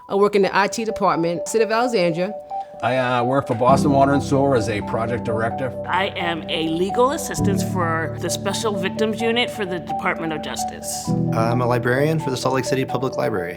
I work in the IT department, City of Alexandria. I work for Boston Water and Sewer as a project director. I am a legal assistant for the Special Victims Unit for the Department of Justice. I'm a librarian for the Salt Lake City Public Library.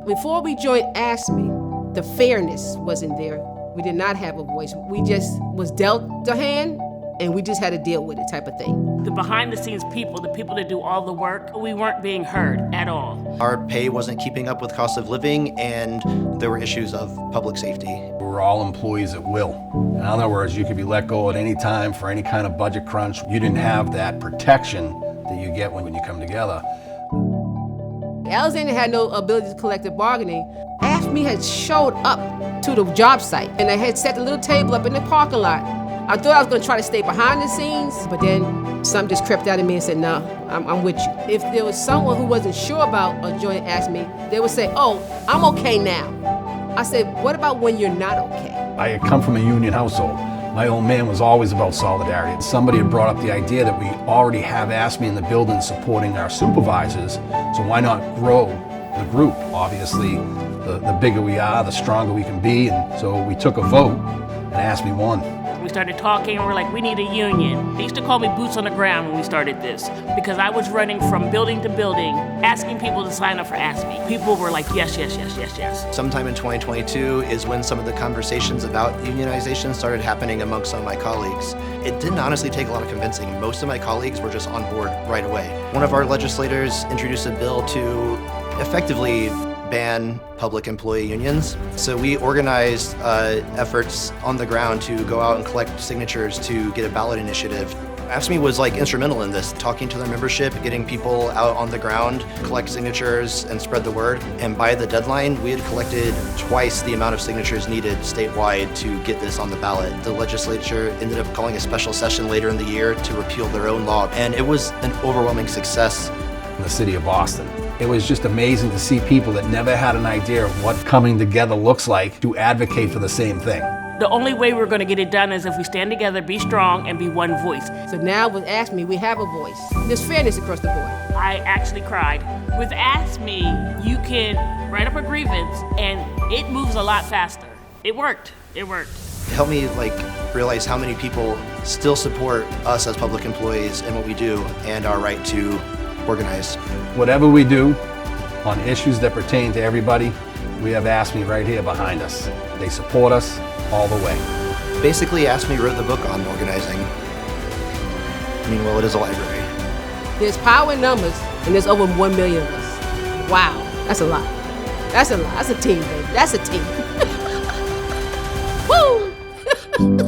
Before we joined AFSCME, the fairness wasn't there. We did not have a voice. We just was dealt the hand, and we just had to deal with it type of thing. The behind-the-scenes people, the people that do all the work, we weren't being heard at all. Our pay wasn't keeping up with cost of living, and there were issues of public safety. We were all employees at will. In other words, you could be let go at any time for any kind of budget crunch. You didn't have that protection that you get when you come together. Alexandria had no ability to collective bargaining. AFSCME had showed up to the job site, and they had set a little table up in the parking lot. I thought I was going to try to stay behind the scenes, but then something just crept out of me and said, no, I'm with you. If there was someone who wasn't sure about joining AFSCME, they would say, oh, I'm okay now. I said, what about when you're not okay? I had come from a union household. My old man was always about solidarity. Somebody had brought up the idea that we already have AFSCME in the building supporting our supervisors, so why not grow the group? Obviously, the bigger we are, the stronger we can be, and so we took a vote, and AFSCME won. We started talking and we're like, we need a union. They used to call me boots on the ground when we started this because I was running from building to building, asking people to sign up for AFSCME. People were like, yes, yes, yes, yes, yes. Sometime in 2022 is when some of the conversations about unionization started happening amongst some of my colleagues. It didn't honestly take a lot of convincing. Most of my colleagues were just on board right away. One of our legislators introduced a bill to effectively ban public employee unions. So we organized efforts on the ground to go out and collect signatures to get a ballot initiative. AFSCME was like instrumental in this, talking to their membership, getting people out on the ground, collect signatures and spread the word. And by the deadline, we had collected twice the amount of signatures needed statewide to get this on the ballot. The legislature ended up calling a special session later in the year to repeal their own law. And it was an overwhelming success. In the city of Boston. It was just amazing to see people that never had an idea of what coming together looks like to advocate for the same thing. The only way we're going to get it done is if we stand together, be strong, and be one voice. So now with AFSCME, we have a voice. There's fairness across the board. I actually cried. With AFSCME, you can write up a grievance, and it moves a lot faster. It worked. It worked. It helped me realize how many people still support us as public employees and what we do and our right to organize. Whatever we do on issues that pertain to everybody, we have AFSCME right here behind us. They support us all the way. Basically, AFSCME wrote the book on organizing. Meanwhile, it is a library. There's power in numbers, and there's over 1 million of us. Wow, that's a lot. That's a lot. That's a team, baby. That's a team. Woo!